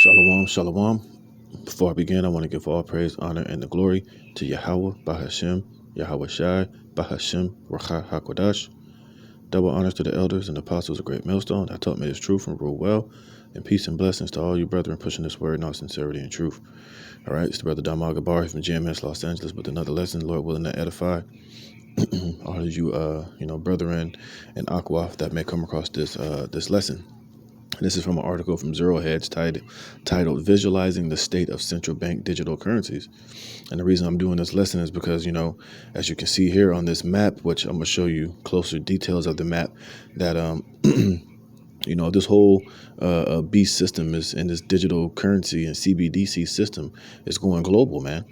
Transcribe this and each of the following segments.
Shalom, shalom. Before I begin, I want to give all praise, honor, and the glory to Yahweh, Bahashem, Yahweh Shai, Bahashem, Racha HaKodash. Double honors to the elders and apostles of Great Millstone that taught me this truth and rule well. And peace and blessings to all you brethren pushing this word in all sincerity and truth. All right, it's the brother Damal Gabari from GMS Los Angeles with another lesson, Lord willing to edify all of you, brethren and Aqua that may come across this lesson. This is from an article from Zero Hedge titled Visualizing the State of Central Bank Digital Currencies. And the reason I'm doing this lesson is because, as you can see here on this map, which I'm going to show you closer details of the map, that, this whole beast system is in this digital currency and CBDC system is going global, man.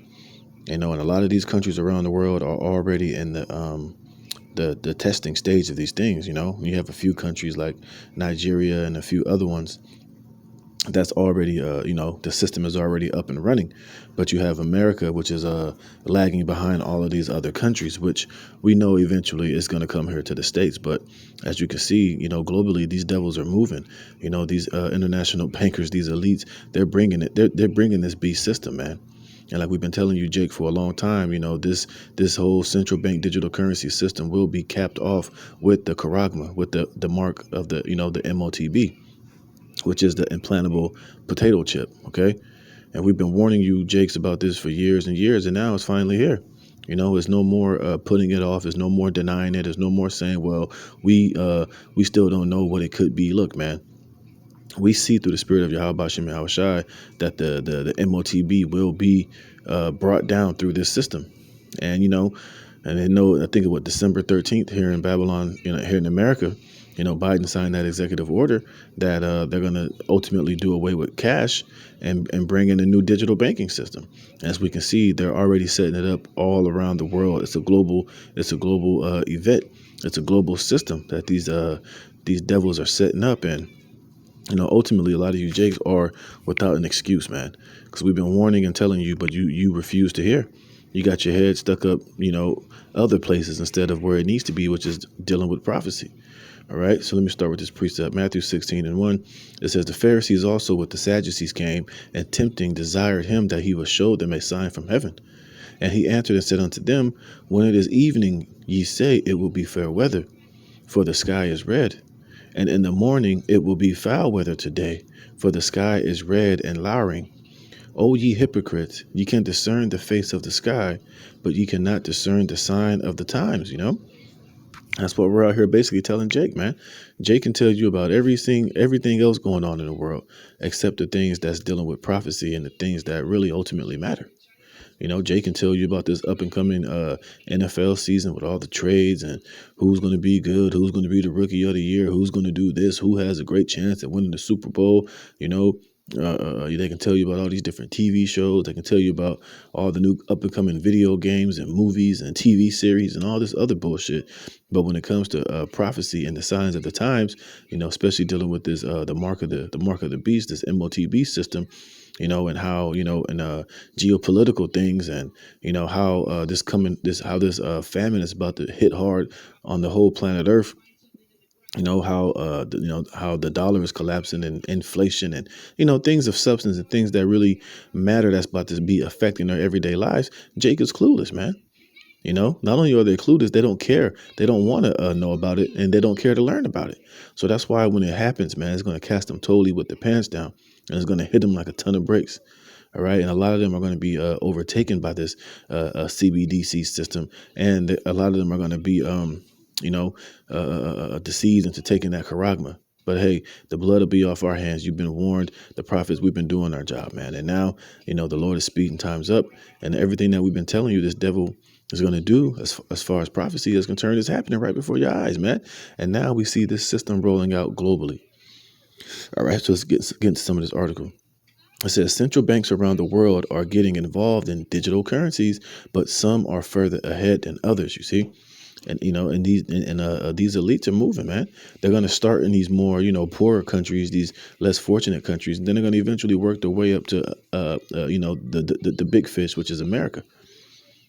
And a lot of these countries around the world are already in the testing stage of these things. You have a few countries like Nigeria and a few other ones that's already the system is already up and running, but you have America, which is lagging behind all of these other countries, which we know eventually is going to come here to the States. But as you can see, globally these devils are moving. These international bankers, these elites, they're bringing it. They're bringing this beast system, man. And like we've been telling you, Jake, for a long time, this whole central bank digital currency system will be capped off with the charagma, with the mark of the MOTB, which is the implantable potato chip. Okay. And we've been warning you, Jakes, about this for years and years. And now it's finally here. It's no more putting it off. There's no more denying it. There's no more saying, well, we still don't know what it could be. Look, man. We see through the spirit of Yahweh Bashem Yahweh Shai that the MOTB will be brought down through this system. And, I think it was December 13th here in Babylon, here in America, Biden signed that executive order that they're going to ultimately do away with cash and bring in a new digital banking system. As we can see, they're already setting it up all around the world. It's a global event. It's a global system that these devils are setting up. And ultimately, a lot of you Jakes are without an excuse, man, because we've been warning and telling you, but you refuse to hear. You got your head stuck up, other places instead of where it needs to be, which is dealing with prophecy. All right, so let me start with this precept. Matthew 16:1. It says, the Pharisees also with the Sadducees came, and tempting desired him that he would show them a sign from heaven. And he answered and said unto them, when it is evening, ye say it will be fair weather, for the sky is red. And in the morning it will be foul weather today, for the sky is red and lowering. O ye hypocrites, ye can discern the face of the sky, but ye cannot discern the sign of the times, That's what we're out here basically telling Jake, man. Jake can tell you about everything else going on in the world, except the things that's dealing with prophecy and the things that really ultimately matter. Jay can tell you about this up and coming NFL season with all the trades and who's going to be good, who's going to be the rookie of the year, who's going to do this, who has a great chance at winning the Super Bowl. They can tell you about all these different TV shows. They can tell you about all the new up and coming video games and movies and TV series and all this other bullshit. But when it comes to prophecy and the signs of the times, especially dealing with this the mark of the beast, this MOTB system, and how, and geopolitical things, and, how this famine is about to hit hard on the whole planet Earth. How the dollar is collapsing and inflation and, things of substance and things that really matter that's about to be affecting our everyday lives. Jake is clueless, man. Not only are they clueless, they don't care. They don't want to know about it, and they don't care to learn about it. So that's why when it happens, man, it's going to cast them totally with their pants down, and it's going to hit them like a ton of bricks. All right. And a lot of them are going to be overtaken by this CBDC system. And a lot of them are going to be, deceived into taking that charagma. But hey, the blood will be off our hands. You've been warned. The prophets, we've been doing our job, man. And now, the Lord is speeding times up, and everything that we've been telling you, this devil is going to do as far as prophecy is concerned is happening right before your eyes, man. And now we see this system rolling out globally. All right, so let's get into some of this article. It says central banks around the world are getting involved in digital currencies, but some are further ahead than others, you see. And, and these elites are moving, man. They're going to start in these more, poorer countries, these less fortunate countries. And then they're going to eventually work their way up to, the big fish, which is America,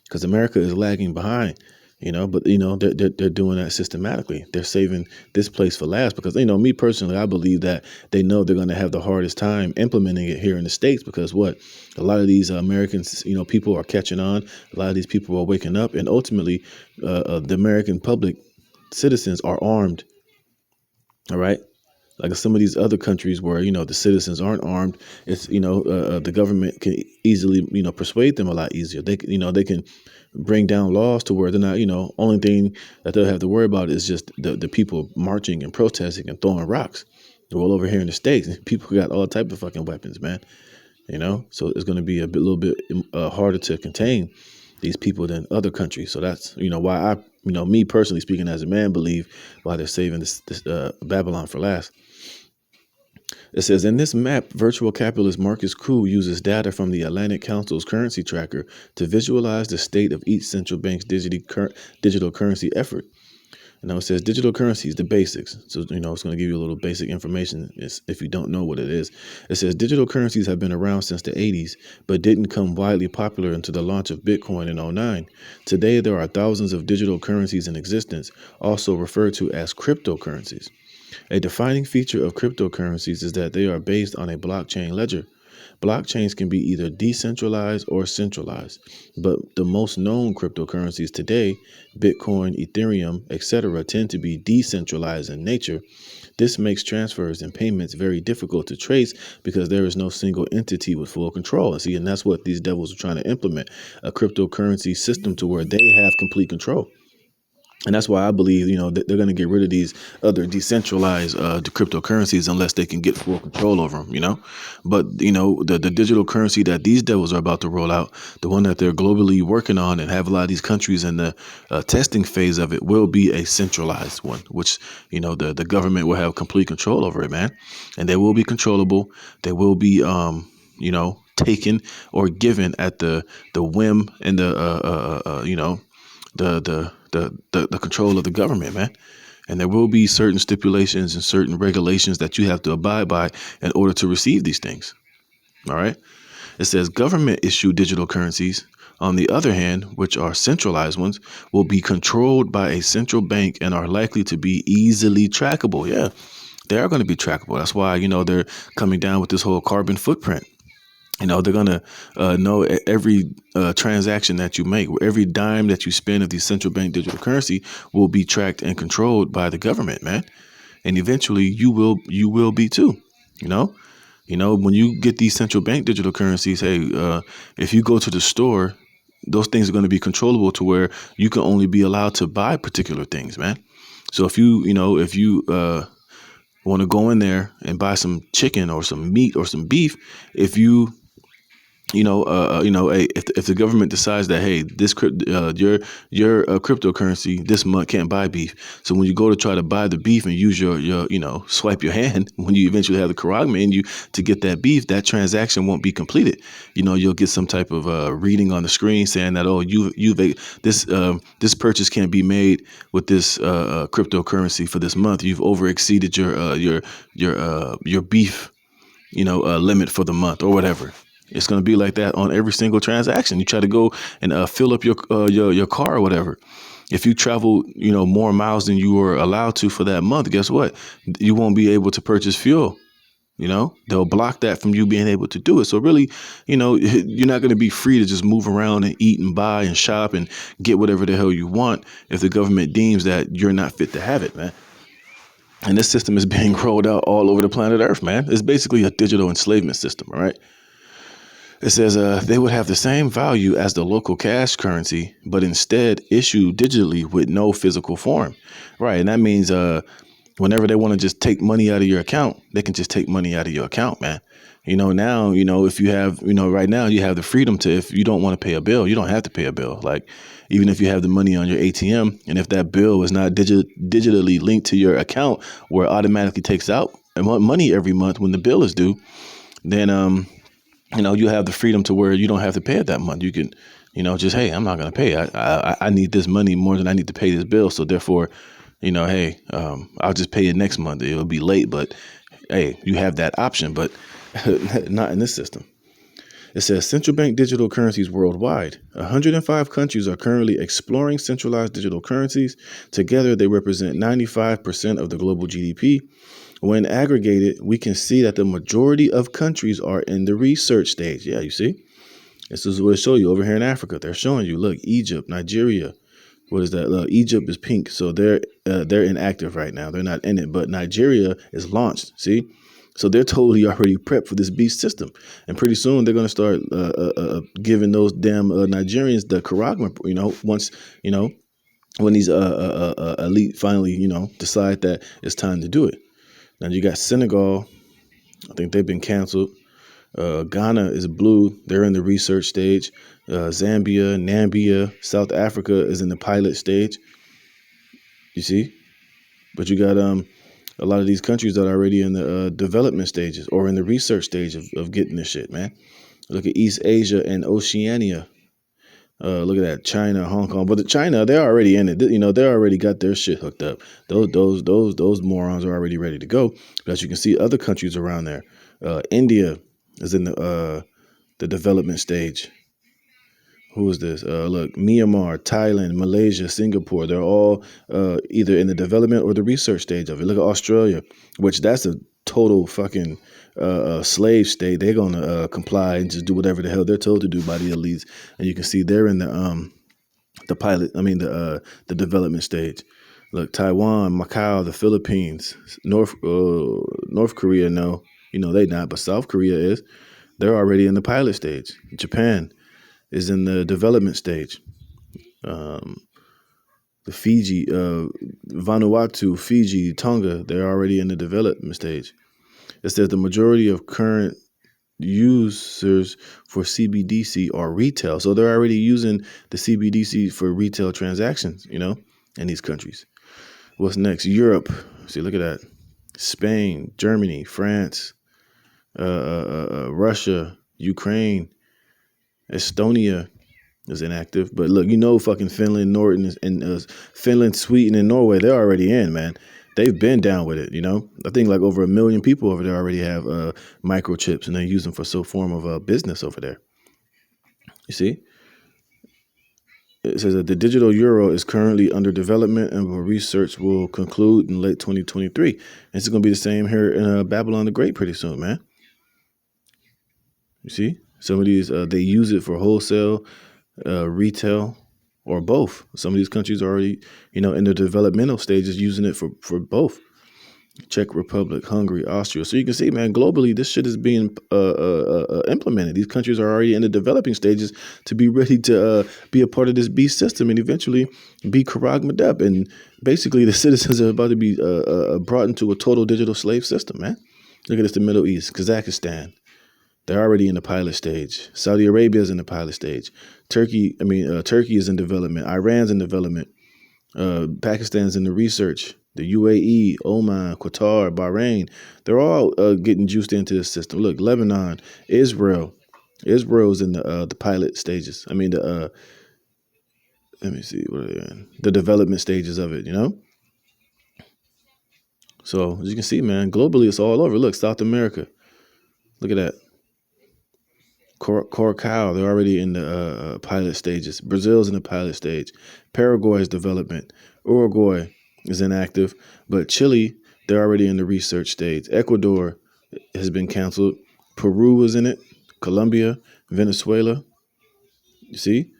because America is lagging behind. But they're doing that systematically. They're saving this place for last because me personally, I believe that they know they're going to have the hardest time implementing it here in the States because what a lot of these Americans, people are catching on. A lot of these people are waking up, and ultimately, the American public citizens are armed. All right. Like in some of these other countries where the citizens aren't armed, it's the government can easily persuade them a lot easier. They can bring down laws to where they're not only thing that they'll have to worry about is just the people marching and protesting and throwing rocks. Well, over here in the States, people got all type of fucking weapons, man. So it's going to be little bit harder to contain these people than other countries. So that's why I me personally speaking as a man believe why they're saving this Babylon for last. It says, in this map, virtual capitalist Marcus Koo uses data from the Atlantic Council's currency tracker to visualize the state of each central bank's digital currency effort. And now it says digital currencies, the basics. So, it's going to give you a little basic information if you don't know what it is. It says digital currencies have been around since the 80s, but didn't come widely popular until the launch of Bitcoin in '09. Today, there are thousands of digital currencies in existence, also referred to as cryptocurrencies. A defining feature of cryptocurrencies is that they are based on a blockchain ledger. Blockchains can be either decentralized or centralized, but the most known cryptocurrencies today, Bitcoin, Ethereum, etc., tend to be decentralized in nature. This makes transfers and payments very difficult to trace because there is no single entity with full control. And that's what these devils are trying to implement, a cryptocurrency system to where they have complete control. And that's why I believe, they're going to get rid of these other decentralized cryptocurrencies unless they can get full control over them, But, the digital currency that these devils are about to roll out, the one that they're globally working on and have a lot of these countries in the testing phase of it will be a centralized one, which, the government will have complete control over it, man. And they will be controllable. They will be, taken or given at the whim and the control of the government, man. And there will be certain stipulations and certain regulations that you have to abide by in order to receive these things. All right. It says government issued digital currencies, on the other hand, which are centralized ones, will be controlled by a central bank and are likely to be easily trackable. Yeah, they are going to be trackable. That's why, they're coming down with this whole carbon footprint. They're going to know every transaction that you make, every dime that you spend of the central bank digital currency will be tracked and controlled by the government, man. And eventually you will be too, when you get these central bank digital currencies, hey, if you go to the store, those things are going to be controllable to where you can only be allowed to buy particular things, man. So if you want to go in there and buy some chicken or some meat or some beef, if you if the government decides that, hey, your cryptocurrency this month can't buy beef, so when you go to try to buy the beef and use your swipe your hand when you eventually have the Karag menu to get that beef, that transaction won't be completed. You'll get some type of reading on the screen saying that, oh, this purchase can't be made with this cryptocurrency for this month. You've over exceeded your beef limit for the month or whatever. It's going to be like that on every single transaction. You try to go and fill up your car or whatever. If you travel, more miles than you were allowed to for that month, guess what? You won't be able to purchase fuel. They'll block that from you being able to do it. So really, you're not going to be free to just move around and eat and buy and shop and get whatever the hell you want if the government deems that you're not fit to have it, man. And this system is being rolled out all over the planet Earth, man. It's basically a digital enslavement system, all right? It says they would have the same value as the local cash currency, but instead issue digitally with no physical form. Right. And that means whenever they want to just take money out of your account, they can just take money out of your account, man. Now, if you have, right now you have the freedom to, if you don't want to pay a bill, you don't have to pay a bill. Like, even if you have the money on your ATM and if that bill is not digitally linked to your account where it automatically takes out money every month when the bill is due, then, you have the freedom to where you don't have to pay it that month. You can, just, hey, I'm not going to pay. I need this money more than I need to pay this bill. So therefore, hey, I'll just pay it next month. It'll be late, but hey, you have that option, but not in this system. It says central bank digital currencies worldwide. 105 countries are currently exploring centralized digital currencies. Together, they represent 95% of the global GDP. When aggregated, we can see that the majority of countries are in the research stage. Yeah, you see? This is what it show you over here in Africa. They're showing you, look, Egypt, Nigeria. What is that? Egypt is pink, so they're inactive right now. They're not in it, but Nigeria is launched. See, so they're totally already prepped for this beast system, and pretty soon they're going to start giving those damn Nigerians the charagma. Once when these elite finally decide that it's time to do it. Now you got Senegal. I think they've been canceled. Ghana is blue. They're in the research stage. Zambia, Namibia, South Africa is in the pilot stage. You see? But you got a lot of these countries that are already in the development stages or in the research stage of getting this shit, man. Look at East Asia and Oceania. Look at that, China, Hong Kong. But China, they're already in it. They already got their shit hooked up. Those morons are already ready to go. But as you can see, other countries around there. India is in the development stage. Who is this? Look, Myanmar, Thailand, Malaysia, Singapore. They're all either in the development or the research stage of it. Look at Australia, which that's a total fucking slave state. They're going to comply and just do whatever the hell they're told to do by the elites. And you can see they're in the pilot. I mean the development stage. Look, Taiwan, Macau, the Philippines, North Korea. No, they not, but South Korea is. They're already in the pilot stage. Japan is in the development stage. The Fiji, Vanuatu, Fiji, Tonga, they're already in the development stage. It says the majority of current users for CBDC are retail. So they're already using the CBDC for retail transactions, in these countries. What's next? Europe. See, look at that. Spain, Germany, France, Russia, Ukraine, Estonia is inactive. But look, fucking Finland, Norton, and Finland, Sweden, and Norway, they're already in, man. They've been down with it, I think like over 1 million people over there already have microchips, and they use them for some form of business over there. You see? It says that the digital euro is currently under development and research will conclude in late 2023. And it's going to be the same here in Babylon the Great pretty soon, man. You see? Some of these, they use it for wholesale, retail, or both. Some of these countries are already, in the developmental stages using it for both. Czech Republic, Hungary, Austria. So you can see, man, globally, this shit is being implemented. These countries are already in the developing stages to be ready to be a part of this beast system and eventually be karagmed up. And basically, the citizens are about to be brought into a total digital slave system, man. Look at this, the Middle East, Kazakhstan. They're already in the pilot stage. Saudi Arabia is in the pilot stage. Turkey is in development. Iran's in development. Pakistan's in the research. The UAE, Oman, Qatar, Bahrain, they're all getting juiced into this system. Look, Lebanon, Israel's in the pilot stages. I mean, let me see, what are they in? The development stages of it, So as you can see, man, globally it's all over. Look, South America. Look at that. Curacao, they're already in the pilot stages. Brazil's in the pilot stage. Paraguay's development. Uruguay is inactive, but Chile, they're already in the research stage. Ecuador has been canceled. Peru is in it. Colombia, Venezuela. You see?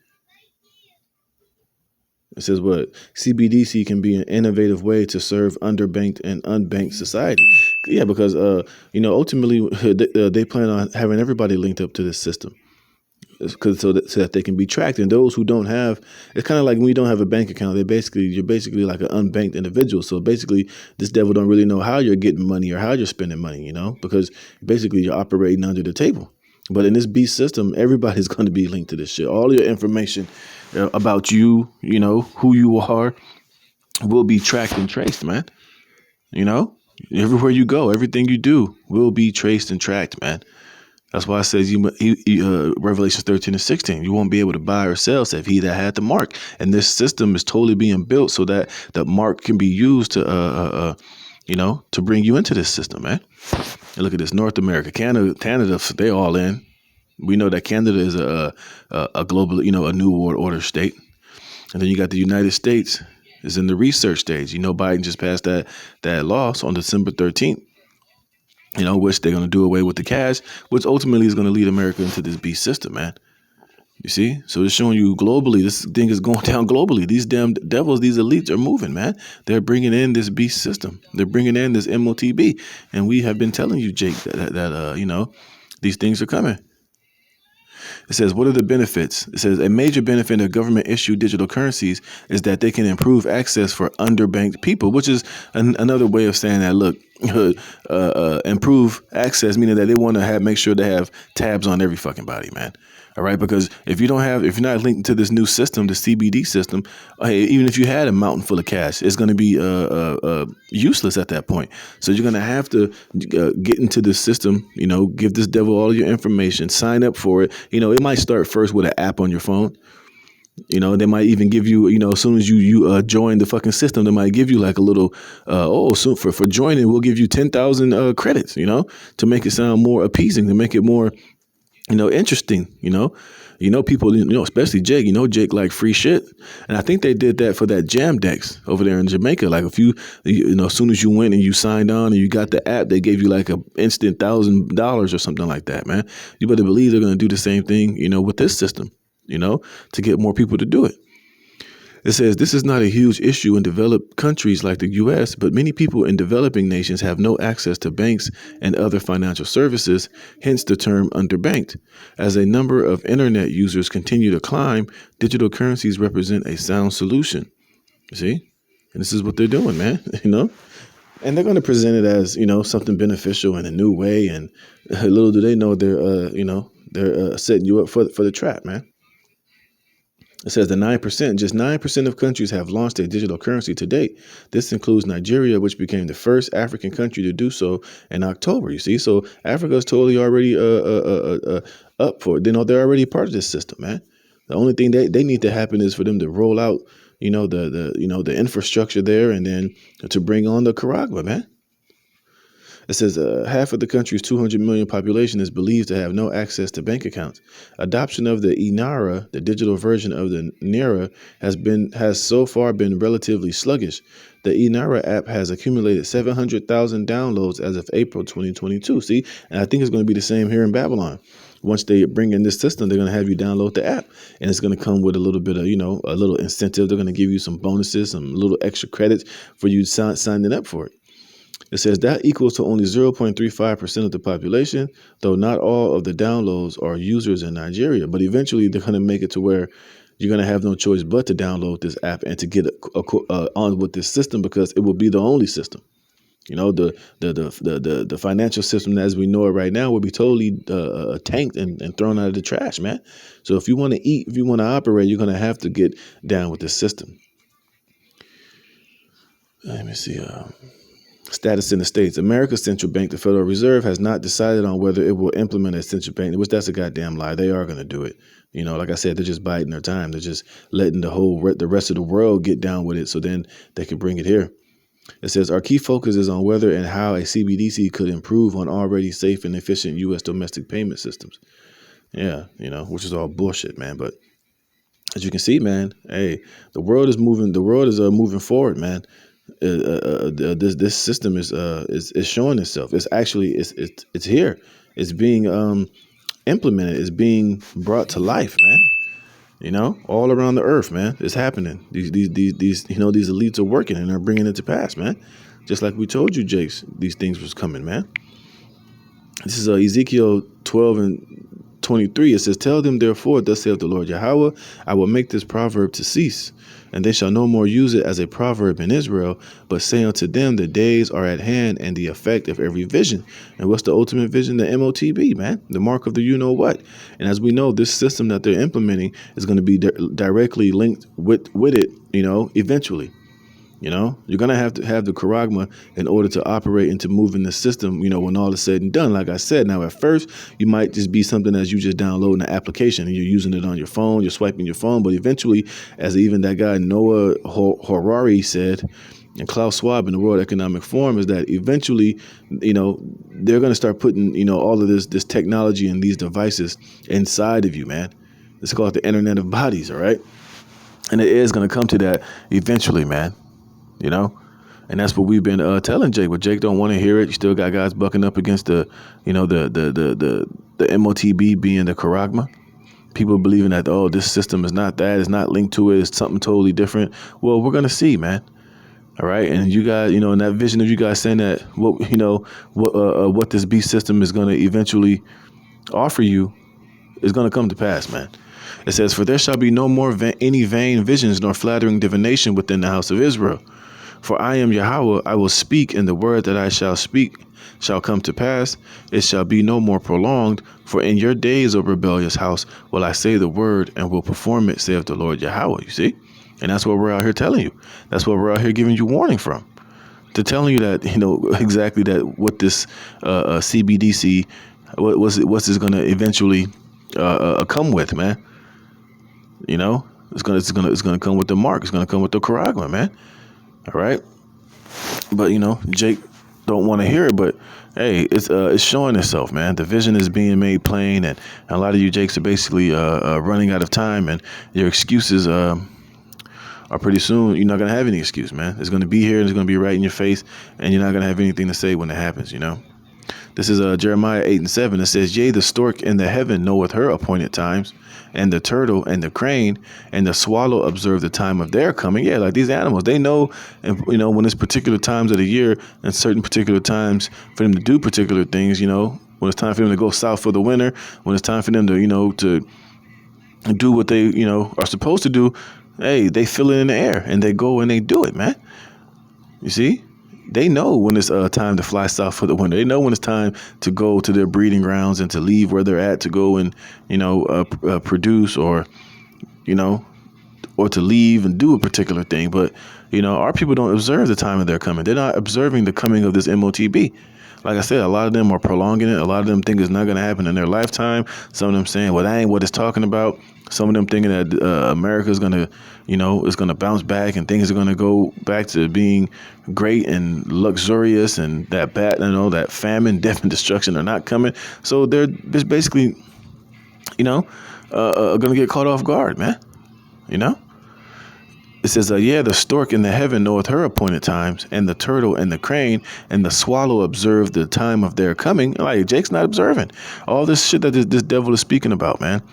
It says what? CBDC can be an innovative way to serve underbanked and unbanked society. Yeah, because ultimately they plan on having everybody linked up to this system, so that they can be tracked. And those who don't have, it's kind of like when you don't have a bank account, you're basically like an unbanked individual. So basically, this devil don't really know how you're getting money or how you're spending money, because basically you're operating under the table. But in this beast system, everybody's going to be linked to this shit. All your information about you, who you are, will be tracked and traced, man. Everywhere you go, everything you do will be traced and tracked, man. That's why it says Revelation 13 and 16, you won't be able to buy or sell save he that had the mark. And this system is totally being built so that the mark can be used to bring you into this system, man. And look at this, North America, Canada, they all in. We know that Canada is a global, a new world order state. And then you got the United States is in the research stage. Biden just passed that law on December 13th, which they're going to do away with the cash, which ultimately is going to lead America into this beast system, man. You see? So it's showing you globally, this thing is going down globally. These damn devils, these elites are moving, man. They're bringing in this beast system. They're bringing in this MOTB. And we have been telling you, Jake, that these things are coming. It says, what are the benefits? It says, a major benefit of government-issued digital currencies is that they can improve access for underbanked people, which is another way of saying that, look, improve access, meaning that they want to make sure they have tabs on every fucking body, man. All right, because if you're not linked to this new system, the CBD system, even if you had a mountain full of cash, it's going to be useless at that point. So you're going to have to get into this system, give this devil all your information, sign up for it. It might start first with an app on your phone. They might even give you, as soon as you join the fucking system, they might give you like a little, so for joining, we'll give you 10,000 credits, to make it sound more appeasing, to make it more interesting, people, especially Jake, Jake like free shit. And I think they did that for that Jamdex over there in Jamaica. Like if you as soon as you went and you signed on and you got the app, they gave you like a instant $1,000 or something like that, man. You better believe they're going to do the same thing, with this system, to get more people to do it. It says this is not a huge issue in developed countries like the U.S., but many people in developing nations have no access to banks and other financial services, hence the term underbanked. As a number of internet users continue to climb, digital currencies represent a sound solution. You see? And this is what they're doing, man, And they're going to present it as, something beneficial in a new way. And little do they know they're setting you up for the trap, man. It says just 9% of countries have launched a digital currency to date. This includes Nigeria, which became the first African country to do so in October. You see, so Africa is totally already up for it. They're already part of this system, man. The only thing they need to happen is for them to roll out, the infrastructure there, and then to bring on the Karagba, man. It says half of the country's 200 million population is believed to have no access to bank accounts. Adoption of the eNaira, the digital version of the Naira, has so far been relatively sluggish. The eNaira app has accumulated 700,000 downloads as of April 2022. See, and I think it's going to be the same here in Babylon. Once they bring in this system, they're going to have you download the app, and it's going to come with a little bit of, a little incentive. They're going to give you some bonuses, some little extra credits for you signing up for it. It says that equals to only 0.35% of the population, though not all of the downloads are users in Nigeria. But eventually they're going to make it to where you're going to have no choice but to download this app and to get on with this system, because it will be the only system. The financial system as we know it right now will be totally tanked and thrown out of the trash, man. So if you want to eat, if you want to operate, you're going to have to get down with this system. Let me see. Status in the States. America's central bank, the Federal Reserve, has not decided on whether it will implement a central bank, which that's a goddamn lie. They are going to do it. Like I said, they're just biding their time. They're just letting the rest of the world get down with it, so then they can bring it here. It says our key focus is on whether and how a CBDC could improve on already safe and efficient U.S. domestic payment systems. Yeah, which is all bullshit, man. But as you can see, man, hey, the world is moving. The world is moving forward, man. This system is showing itself. It's actually it's here. It's being implemented. It's being brought to life, man. All around the earth, man. It's happening. These elites are working and they're bringing it to pass, man. Just like we told you, Jakes, these things was coming, man. This is Ezekiel 12:23. It says, "Tell them therefore, thus saith the Lord Yahweh, I will make this proverb to cease, and they shall no more use it as a proverb in Israel, but say unto them, the days are at hand and the effect of every vision." And what's the ultimate vision? The MOTB, man, the mark of the you-know-what. And as we know, this system that they're implementing is going to be directly linked with it, eventually. You're going to have the Karagma in order to operate and to move in the system, when all is said and done. Like I said, now at first, you might just be something as you just downloading an application and you're using it on your phone, you're swiping your phone. But eventually, as even that guy Noah Harari said, and Klaus Schwab in the World Economic Forum is that eventually, they're going to start putting, all of this technology and these devices inside of you, man. It's called the Internet of Bodies, all right? And it is going to come to that eventually, man, And that's what we've been telling Jake, but Jake don't want to hear it. You still got guys bucking up against the MOTB being the Charagma. People believing that, this system is not that, it's not linked to it, it's something totally different. Well, we're gonna see, man. All right, and you guys, in that vision of you guys saying that what this beast system is gonna eventually offer you is gonna come to pass, man. It says, "For there shall be no more any vain visions nor flattering divination within the house of Israel. For I am Yahweh, I will speak, and the word that I shall speak shall come to pass. It shall be no more prolonged. For in your days, O rebellious house, will I say the word and will perform it, saith the Lord Yahweh." You see? And that's what we're out here telling you. That's what we're out here giving you warning from. To telling you that, exactly that what this CBDC, what's this going to eventually come with, man. It's gonna come with the mark. It's gonna come with the Charagma, man. All right, but Jake don't want to hear it, but hey, it's showing itself, man. The vision is being made plain, and a lot of you Jakes are basically running out of time, and your excuses are pretty soon. You're not gonna have any excuse, man. It's gonna be here, and it's gonna be right in your face, and you're not gonna have anything to say when it happens. This is Jeremiah 8:7. It says, "Yea, the stork in the heaven knoweth her appointed times, and the turtle and the crane and the swallow observe the time of their coming." Yeah, like these animals, they know, and when it's particular times of the year and certain particular times for them to do particular things. When it's time for them to go south for the winter, when it's time for them to to do what they are supposed to do. Hey, they feel it in the air and they go and they do it, man. You see? They know when it's time to fly south for the winter. They know when it's time to go to their breeding grounds and to leave where they're at to go and, produce or to leave and do a particular thing. But, our people don't observe the time of their coming. They're not observing the coming of this MOTB. Like I said, a lot of them are prolonging it. A lot of them think it's not going to happen in their lifetime. Some of them saying, well, that ain't what it's talking about. Some of them thinking that America is going to, is going to bounce back and things are going to go back to being great and luxurious, and that that famine, death, and destruction are not coming. So they're just basically, going to get caught off guard, man. It says, the stork in the heaven knoweth her appointed times, and the turtle and the crane and the swallow observe the time of their coming. Like, Jake's not observing all this shit that this devil is speaking about, man.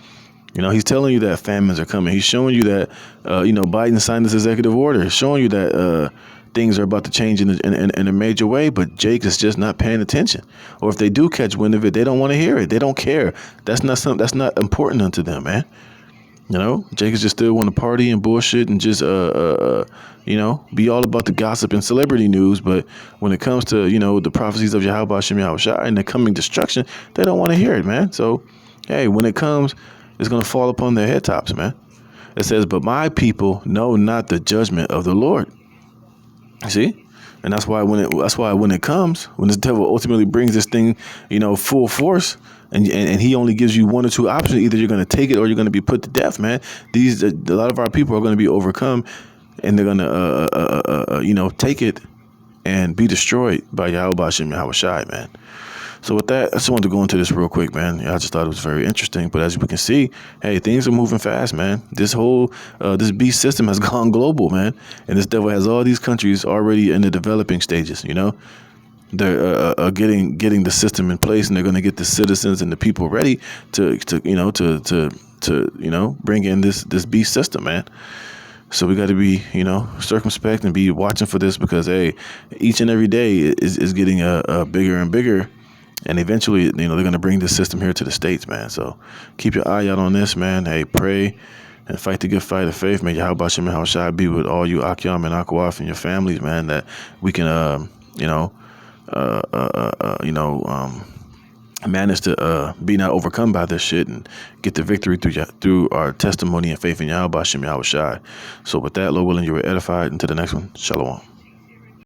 He's telling you that famines are coming. He's showing you that, Biden signed this executive order. He's showing you that things are about to change in a major way, but Jake is just not paying attention. Or if they do catch wind of it, they don't want to hear it. They don't care. That's not important unto them, man. Jake is just still want to party and bullshit and just, be all about the gossip and celebrity news. But when it comes to, the prophecies of Yahweh Shem Yahweh Shai and the coming destruction, they don't want to hear it, man. So, hey, when it comes, it's going to fall upon their head tops, man. It says, "But my people know not the judgment of the Lord." See? And that's why when it comes, when this devil ultimately brings this thing, full force, and he only gives you one or two options, either you're going to take it or you're going to be put to death, man. A lot of our people are going to be overcome, and they're going to, take it and be destroyed by Yahweh Shem Yahweh Shai, man. So with that, I just wanted to go into this real quick, man. I just thought it was very interesting. But as we can see, hey, things are moving fast, man. This whole this beast system has gone global, man. And this devil has all these countries already in the developing stages. They're getting the system in place, and they're going to get the citizens and the people ready to bring in this beast system, man. So we got to be, circumspect and be watching for this, because, hey, each and every day is getting bigger and bigger. And eventually, they're going to bring this system here to the States, man. So keep your eye out on this, man. Hey, pray and fight the good fight of faith. May Yahweh Shem Yahweh Shai be with all you Akyam and Akwaf and your families, man, that we can, manage to be not overcome by this shit and get the victory through our testimony and faith in Yahweh Shem Yahweh Shai. So with that, Lord willing, you were edified. Until the next one, Shalom.